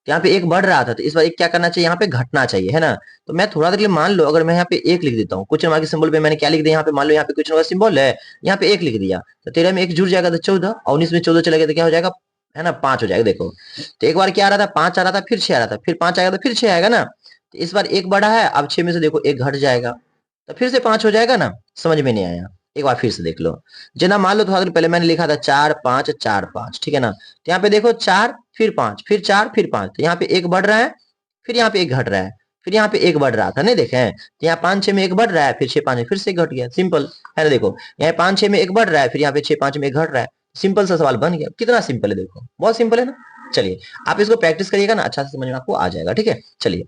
यहाँ पे एक बढ़ रहा था, तो इस बार एक क्या करना चाहिए, यहाँ पे घटना चाहिए, है ना। तो मैं थोड़ा देर के लिए मान लो अगर मैं यहाँ पे एक लिख देता हूँ, क्वेश्चन मार्क के सिंबल पे मैंने क्या लिख दिया, यहाँ पे मान लो यहाँ पे क्वेश्चन का सिंबल है, यहाँ पे एक लिख दिया, तो 13 में एक जुड़ जाएगा तो 14, और 19 में 14 चला गया तो क्या हो जाएगा, है ना 5 हो जाएगा। देखो तो एक बार क्या आ रहा था 5 आ रहा था, फिर 6 आ रहा था, फिर 5 आएगा तो फिर 6 आएगा ना। तो इस बार एक बढ़ा है, अब 6 में से देखो एक घट जाएगा, तो फिर से 5 हो जाएगा ना। समझ में नहीं आया, एक बार फिर से देख लो। जना मान लो थोड़ा देर पहले मैंने लिखा था 4 5 4 5, ठीक है ना। तो यहाँ पे देखो 4 फिर 5 फिर 4 फिर 5, तो यहाँ पे एक बढ़ रहा है, फिर यहाँ पे एक घट रहा है, फिर यहाँ पे एक बढ़ रहा था, नहीं देखे। तो यहाँ 5 6 में एक बढ़ रहा है, फिर 6 5 में फिर से एक घट गया, सिंपल है ना। देखो यहाँ 5 6 में एक बढ़ रहा है, फिर यहाँ पे 6 5 में एक घट रहा है, सिंपल सा सवाल बन गया। कितना सिंपल है, देखो बहुत सिंपल है ना। चलिए आप इसको प्रैक्टिस करिएगा ना, अच्छा से समझ में आपको आ जाएगा, ठीक है। चलिए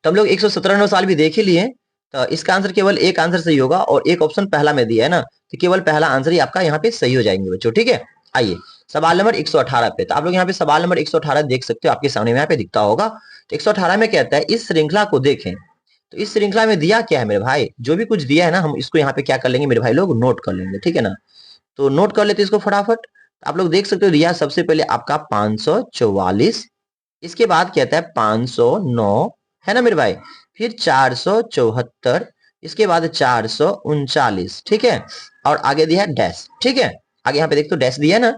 तो हम लोग 117 साल भी देख ही लिए। तो इसका आंसर केवल एक आंसर सही होगा, और एक ऑप्शन पहला में दिया है ना, तो केवल पहला आंसर ही आपका यहाँ पे सही हो जाएंगे बच्चों, ठीक है। आइए सवाल नंबर 118 पे, तो आप लोग यहाँ पे सवाल नंबर 118 देख सकते हो, आपके सामने यहाँ पे दिखता होगा। तो 118 में कहता है इस श्रृंखला को देखें। तो इस श्रृंखला में दिया क्या है मेरे भाई, जो भी कुछ दिया है ना हम इसको यहाँ पे क्या कर लेंगे मेरे भाई लोग, नोट कर लेंगे, ठीक है ना। तो नोट कर लेते इसको फटाफट। आप लोग देख सकते हो दिया सबसे पहले आपका 544, इसके बाद कहता है 509, है ना मेरे भाई, फिर 474, इसके बाद 439, ठीक है। और आगे दिया है डैश, ठीक है। आगे यहाँ पे देखते हो डैश दिया है ना।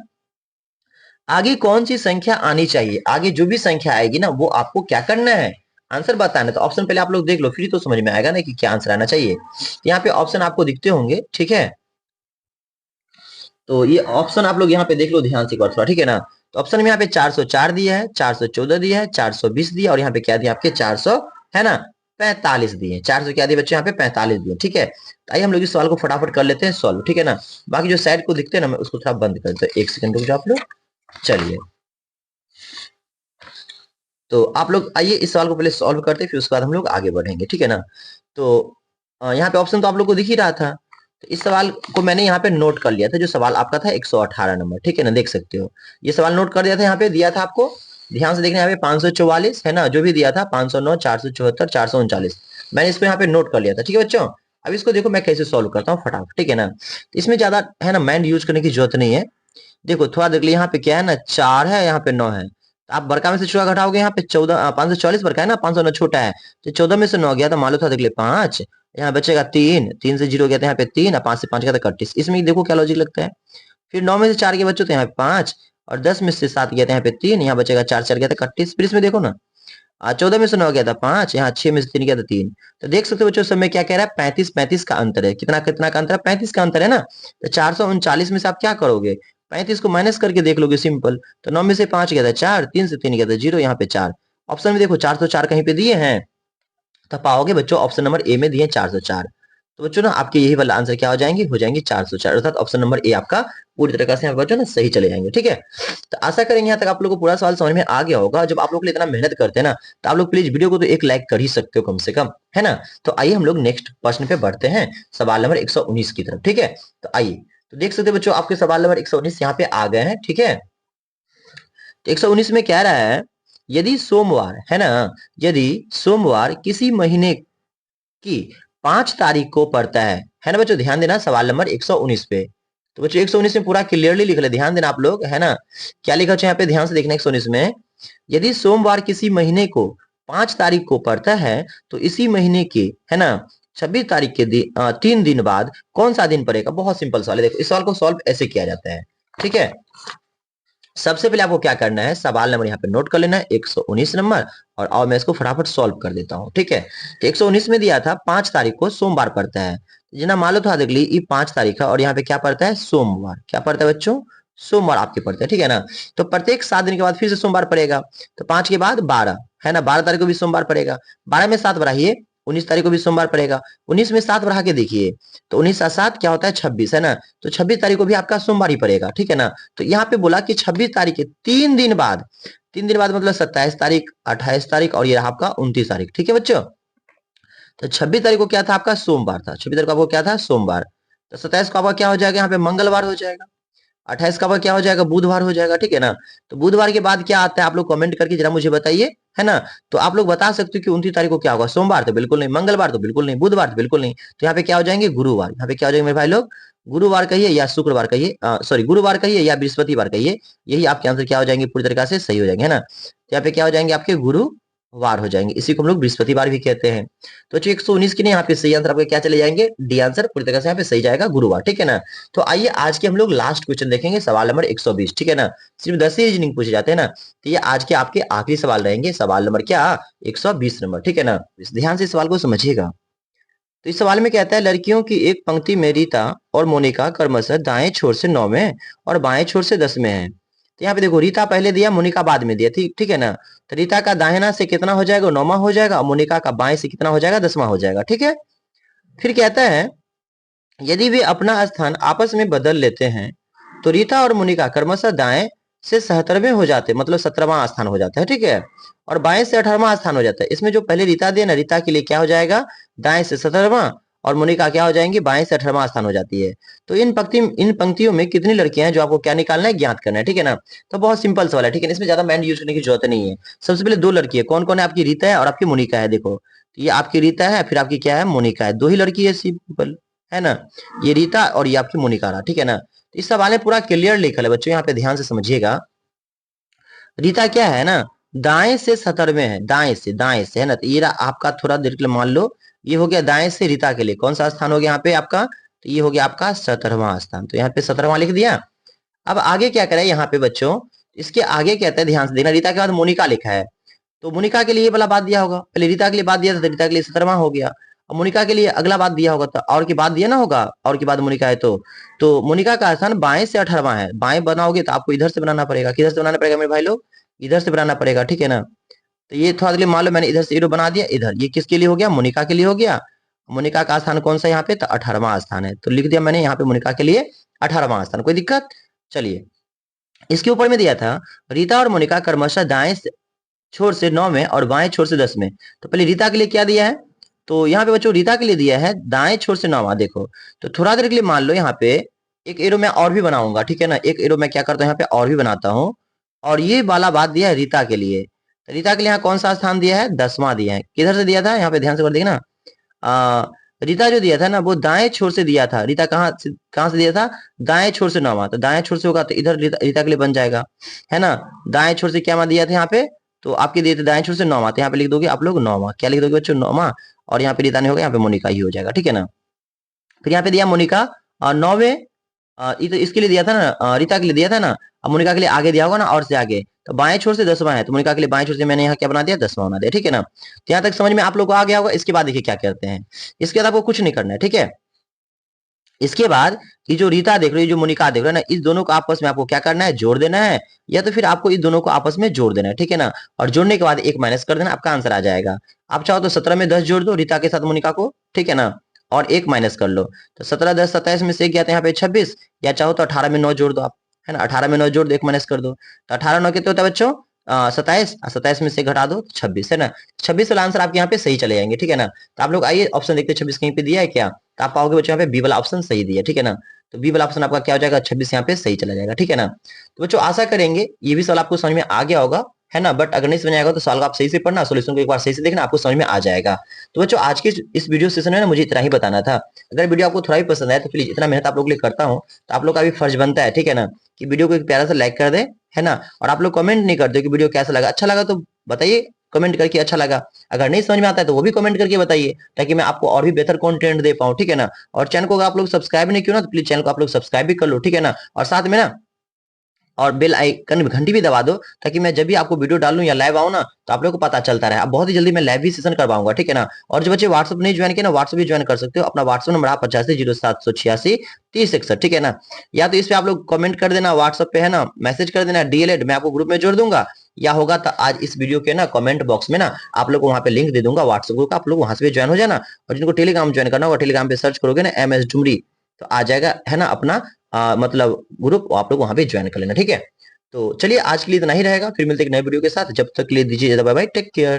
आगे कौन सी संख्या आनी चाहिए, आगे जो भी संख्या आएगी ना वो आपको क्या करना है, आंसर बताना। तो ऑप्शन पहले आप लोग देख लो, फिर तो समझ में आएगा ना कि क्या आंसर आना चाहिए। यहाँ पे ऑप्शन आपको दिखते होंगे, ठीक है। तो ये ऑप्शन आप लोग यहाँ पे देख लो ध्यान से एक बार थोड़ा, ठीक है ना। तो ऑप्शन में यहाँ पे 404 दिया है, 414 दिया है, 420 दिया, और यहाँ पे क्या दिया आपके 400 है ना 45 दिए। 400 क्या दिए बच्चे यहाँ पे 45 दिए, ठीक है। तो आइए हम लोग इस सवाल को फटाफट कर लेते हैं सॉल्व, ठीक है ना। बाकी जो साइड को दिखते हैं ना, मैं उसको थोड़ा बंद कर देता हूँ, एक सेकंड रुक जाओ आप लोग। चलिए, तो आप लोग आइए इस सवाल को पहले सॉल्व करते हैं, फिर उसके बाद हम लोग आगे बढ़ेंगे, ठीक है ना। तो यहाँ पे ऑप्शन तो आप लोग को दिख ही रहा था। तो इस सवाल को मैंने यहाँ पे नोट कर लिया था, जो सवाल आपका था 118 नंबर, ठीक है ना, देख सकते हो। ये सवाल नोट कर दिया था, यहाँ पे दिया था आपको, ध्यान से देखना, यहाँ पे 544 है ना, जो भी दिया था 509, 474, 439, मैंने इसको यहाँ पे नोट कर लिया था, ठीक है बच्चों। अब इसको देखो मैं कैसे सॉल्व करता हूँ फटाफट, ठीक है ना। इसमें ज्यादा है ना माइंड यूज करने की जरूरत नहीं है। देखो थोड़ा देख लीजिए, यहाँ पे क्या है ना 4 है, यहाँ पे 9 है। तो आप बड़का में से छोटा घटाओगे, यहाँ पे 14 540 बड़का है ना, 509 छोटा है। तो 14 में से 9 गया तो मान लो था देख ले 5, यहाँ बचेगा 3, 3 से 0 गया था यहाँ पे 3, और 5 से 5 गया था 31। इसमें देखो क्या लॉजिक लगता है। फिर 9 में से 4 के बच्चों तो यहाँ पे 5, और 10 में से 7 गया था यहाँ पे 3, यहाँ बचेगा 4, 4 गया था 31। फिर इसमें देखो ना 14 में से 9 गया था 5, यहाँ 6 में से 3 गया था 3। तो देख सकते हो बच्चों समय क्या कह रहा है, 35 35 का अंतर है। कितना कितना का अंतर है, 35 का अंतर है ना। तो 439 में से आप क्या करोगे, 35 को माइनस करके देख लोगे सिंपल। तो 9 में से 5 गया था 4, 3 से 3 गया था 0, यहाँ पे 4। ऑप्शन में देखो 404 कहीं पे दिए हैं, तो पाओगे बच्चों ऑप्शन नंबर ए में दिए 404। तो बच्चों ना आपके यही वाला आंसर क्या हो जाएंगे 404, अर्थात ऑप्शन नंबर ए आपका पूरी तरीके से यहाँ बच्चों ना सही चले जाएंगे, ठीक है। तो आशा करेंगे यहाँ तक आप लोगों को पूरा सवाल समझ में आ गया होगा। जब आप लोग के लिए इतना मेहनत करते हैं ना, तो आप लोग प्लीज वीडियो को तो एक लाइक कर ही सकते हो कम से कम, है ना। तो आइए हम लोग नेक्स्ट प्रश्न पे बढ़ते हैं, सवाल नंबर 119 की तरफ, ठीक है। तो आइए, तो देख सकते हो बच्चों आपके सवाल नंबर 119 यहाँ पे आ गए हैं, ठीक है। तो 119 में कह रहा है, यदि सोमवार है ना, यदि सोमवार किसी महीने की 5 तारीख को पड़ता है ना बच्चों, ध्यान देना सवाल नंबर 119 पे। तो बच्चों 119 में पूरा क्लियरली लिख ले, ध्यान देना आप लोग, है ना। क्या लिखा है यहाँ पे, ध्यान से देखना 119 में, यदि सोमवार किसी महीने को 5 तारीख को पड़ता है, तो इसी महीने की है ना 26 तारीख के 3 दिन बाद कौन सा दिन पड़ेगा। बहुत सिंपल सवाल है, देखो इस सवाल को सॉल्व ऐसे किया जाता है, ठीक है। सबसे पहले आपको क्या करना है, सवाल नंबर यहाँ पे नोट कर लेना है 119 नंबर, और आओ मैं इसको फटाफट सॉल्व कर देता हूँ, ठीक है। तो 119 में दिया था 5 तारीख को सोमवार पड़ता है, जिना मान लो था देख ली ये 5 तारीख है, और यहाँ पे क्या पड़ता है सोमवार, क्या पड़ता है बच्चों, सोमवार आपके पड़ते हैं, ठीक है ना। तो प्रत्येक 7 दिन के बाद फिर से सोमवार पड़ेगा। तो 5 के बाद 12 है ना, 12 तारीख को भी सोमवार पड़ेगा। 12 में 7 बढ़ाइए, 19 तारीख को भी सोमवार पड़ेगा। 19 में 7 बढ़ा के देखिए, तो 19 और 7 क्या होता है 26 है ना। तो 26 तारीख को भी आपका सोमवार ही पड़ेगा, ठीक है ना। तो यहाँ पे बोला कि 26 तारीख के 3 दिन बाद, 3 दिन बाद मतलब 27 तारीख, 28 तारीख, और ये रहा आपका 29 तारीख, ठीक है बच्चों। तो 26 तारीख को क्या था आपका सोमवार था, 26 तारीख को आपको क्या था सोमवार। तो 27 को आपका क्या हो जाएगा यहाँ पे मंगलवार हो जाएगा। 28 का क्या हो जाएगा बुधवार हो जाएगा, ठीक है ना। तो बुधवार के बाद क्या आता है आप लोग कमेंट करके जरा मुझे बताइए, है ना। तो आप लोग बता सकते हो कि 29 तारीख को क्या होगा, सोमवार तो बिल्कुल नहीं, मंगलवार तो बिल्कुल नहीं, बुधवार तो बिल्कुल नहीं। तो यहाँ पे क्या हो जाएंगे गुरुवार, यहाँ पे क्या हो जाएंगे मेरे भाई लोग, गुरुवार कहिए या शुक्रवार कहिए, सॉरी गुरुवार कहिए या बृहस्पतिवार कहिए, यही आपके आंसर क्या हो जाएंगे पूरी तरीके से सही हो जाएंगे, है ना। तो यहाँ पे क्या हो जाएंगे आपके गुरुवार हो जाएंगे, इसी को हम लोग बृहस्पतिवार भी कहते हैं। तो 119 की नहीं, यहाँ पे सही आंसर आपके क्या चले जाएंगे, डी आंसर पूरी तरह से यहाँ पे सही जाएगा गुरुवार, ठीक है ना। तो आइए आज के हम लोग लास्ट क्वेश्चन देखेंगे, सवाल नंबर 120, ठीक है ना। सिर्फ 10 ही रीजनिंग पूछे जाते हैं ना, तो ये आज के आपके आखिरी सवाल रहेंगे, सवाल नंबर क्या 120 नंबर, ठीक है ना। ध्यान से सवाल को समझिएगा। तो इस सवाल में कहता है, लड़कियों की एक पंक्ति में रीता और मोनिका क्रमशः दाएं छोर से 9 में और बाएं छोर से 10 में है। तो यहाँ पे देखो रीता पहले दिया, मोनिका बाद में दिया, ठीक ठीक है ना। तो रीता का दाहिना से कितना हो जाएगा 9वां हो जाएगा, और मोनिका का बाएं से कितना हो जाएगा 10वां हो जाएगा, ठीक है। फिर कहता है, यदि वे अपना स्थान आपस में बदल लेते हैं, तो रीता और मोनिका क्रमशः दाएं से 77वें हो जाते, मतलब 17वां स्थान हो जाता है, ठीक है। और बाएं से 18वां स्थान हो जाता है। इसमें जो पहले रीता दिया ना, रीता के लिए क्या हो जाएगा दाएं से 17वां, और मोनिका क्या हो जाएंगे बाएं से 18वां स्थान हो जाती है। तो इन पंक्तियों में कितनी लड़कियां हैं जो आपको क्या निकालना है, ज्ञात करना है, ठीक है ना। तो बहुत सिंपल सवाल है, ठीक है, इसमें ज्यादा माइंड यूज करने की जरूरत नहीं है। सबसे पहले 2 लड़की है, कौन कौन है, आपकी रीता है और आपकी मोनिका है। देखो तो ये आपकी रीता है, फिर आपकी क्या है मोनिका है, 2 ही लड़की है सिंपल, है ना। ये रीता और ये आपकी मोनिका रहा, ठीक है ना। तो इस सवाल में पूरा क्लियर लिखा है बच्चों, यहाँ पे ध्यान से समझिएगा। रीता क्या है ना दाएं से 17वें है, दाएं से है ना। तो ये आपका थोड़ा देर के लिए मान लो, ये हो गया दाएं से रीता के लिए कौन सा स्थान हो गया यहाँ पे आपका, तो ये हो गया आपका 17वां स्थान। तो यहाँ पे 17वां लिख दिया। अब आगे क्या करें यहाँ पे बच्चों, इसके आगे कहता है, ध्यान से देखना, रीता के बाद मोनिका लिखा है, तो मोनिका के लिए ये वाला बात दिया होगा, पहले रीता के लिए बात दिया था, तो रीता के लिए 17वां हो गया। अब मोनिका के लिए अगला बात दिया होगा, तो और की बात दिया ना होगा, और की बात मोनिका है, तो मोनिका का स्थान बाएं से 18वां है। बाएं बनाओगे तो आपको इधर से बनाना पड़ेगा। किधर से बनाना पड़ेगा मेरे भाई लोग? इधर से बनाना पड़ेगा, ठीक है ना। तो ये थोड़ा देर मान लो मैंने इधर से एरो बना दिया, इधर ये किसके लिए हो गया? मोनिका के लिए हो गया। मोनिका का स्थान कौन सा यहाँ पे? तो 18वां स्थान है, तो लिख दिया मैंने यहाँ पे मोनिका के लिए 18वां स्थान। कोई दिक्कत? चलिए, इसके ऊपर में दिया था रीता और मोनिका क्रमशः दाएं छोर से 9 में और बाएं छोर से 10 में। तो पहले रीता के लिए क्या दिया है? तो यहाँ पे बच्चों रीता के लिए दिया है दाएं छोर से 9वां। देखो, तो थोड़ा देर के लिए मान लो यहाँ पे एक एरो मैं और भी बनाऊंगा, ठीक है ना। एक एरो मैं क्या करता हूँ यहाँ पे और भी बनाता हूँ, और ये वाला बात दिया है रीता के लिए। तो रीता के लिए यहाँ कौन सा स्थान दिया है? 10वां दिया है। किधर से दिया था? यहाँ पे ध्यान से देखना, रीता जो दिया था ना वो दाएं छोर से दिया था। रीता कहाँ से दिया था? दाएं छोर से 9वां। तो दाएं छोर से होगा तो इधर रीता के लिए बन जाएगा, है ना। दाएं छोर से क्या दिया था यहाँ पे? तो आपके दिए थे दाएं छोर से 9वां, तो यहाँ पे लिख दोगे आप लोग 9वां। क्या लिख दोगे बच्चों? 9वां। और यहाँ पे रीता नहीं होगा, यहाँ पे मोनिका ही हो जाएगा, ठीक है ना। फिर यहाँ पे दिया मोनिका 9वें, इसके लिए दिया था ना, रीता के लिए दिया था ना। अब मोनिका के लिए आगे दिया होगा ना, और से आगे, तो बाएं छोर से 10वां है, तो मोनिका के लिए बाएं छोर से मैंने यहाँ क्या बना दिया? 10वां बना दिया, ठीक है ना। तो यहाँ तक समझ में आप लोग को आ गया होगा। इसके बाद देखिए क्या करते हैं। इसके बाद आपको कुछ नहीं करना है, ठीक है। इसके बाद ये जो रीता देख रहे हो, जो मोनिका देख रहे हो ना, इस दोनों को आपस में आपको क्या करना है? जोड़ देना है, या तो फिर आपको इस दोनों को आपस में जोड़ देना है, ठीक है ना। और जोड़ने के बाद एक माइनस कर देना, आपका आंसर आ जाएगा। आप चाहो तो 17 में 10 जोड़ दो रीता के साथ मोनिका को, ठीक है ना, और एक माइनस कर लो। तो 17 10 27 में से गया था यहाँ पे 26, या चाहो तो 18 में 9 जोड़ दो आप, है ना। 18 में 9 जोड़ दो, एक माइनस कर दो, तो 18 9 कितने होता है बच्चों? 27। 27 में से घटा दो 26, है ना। 26 वाला आंसर आपके यहाँ पे सही चले जाएंगे, ठीक है ना। तो आप लोग आइए ऑप्शन देखते हैं, 26 कहीं पे दिया है क्या? तो आप पाओगे बच्चों यहाँ पे बी वाला ऑप्शन सही दिया, ठीक है ना। तो बी वाला ऑप्शन आपका क्या हो जाएगा? 26 यहाँ पे सही चला जाएगा, ठीक है ना। तो बच्चों आशा करेंगे ये भी सवाल आपको समझ में आ गया होगा, है ना। बट अगर नहीं समझ आएगा तो सवाल को आप सही से पढ़ना, सोल्यूशन को एक बार सही से देखना, आपको समझ में आ जाएगा। तो बच्चों आज के इस वीडियो सेशन में ना मुझे इतना ही बताना था। अगर वीडियो आपको थोड़ा भी पसंद आया तो प्लीज, इतना मेहनत आप लोग के लिए करता हूँ तो आप लोग का भी फर्ज बनता है, ठीक है ना, कि वीडियो को एक प्यारा सा लाइक कर दे, है ना। और आप लोग कमेंट नहीं करते कि वीडियो कैसा लगा। अच्छा लगा तो बताइए कमेंट करके अच्छा लगा। अगर नहीं समझ में आता है तो वो भी कमेंट करके बताइए, ताकि मैं आपको और भी बेहतर कंटेंट दे पाऊं, ठीक है ना। और चैनल को अगर आप लोग सब्सक्राइब नहीं किया ना, तो प्लीज चैनल को आप लोग सब्सक्राइब भी कर लो, ठीक है ना। और साथ में ना और बेल आइकन घंटी भी दबा दो, ताकि मैं जब भी आपको वीडियो डालूं या लाइव आऊं ना, तो आप लोगों को पता चलता रहे। अब बहुत ही जल्दी मैं लाइव भी सेशन करवाऊंगा, ठीक है ना। और जो बच्चे व्हाट्सएप नहीं ज्वाइन किए ना, व्हाट्सएप भी ज्वाइन कर सकते हो। अपना व्हाट्सएप नंबर आप 8507863061, ठीक है ना। या तो इस पे आप लोग कमेंट कर देना व्हाट्सएप पे, है ना, मैसेज कर देना डीएलएड, मैं आपको ग्रुप में जोड़ दूंगा। या होगा तो आज इस वीडियो के ना कमेंट बॉक्स में ना आप लोग को वहां पे लिंक दे दूंगा व्हाट्सएप ग्रुप का, आप लोग वहां से भी ज्वाइन हो जाना। और जिनको टेलीग्राम ज्वाइन करना होगा, टेलीग्राम पे सर्च करोगे ना MS डुमरी, तो आ जाएगा, है ना, अपना मतलब ग्रुप, आप लोग वहां पे ज्वाइन कर लेना, ठीक है। तो चलिए आज के लिए इतना ही रहेगा, फिर मिलते हैं एक नए वीडियो के साथ। जब तक के लिए दीजिए बाय बाय, टेक केयर।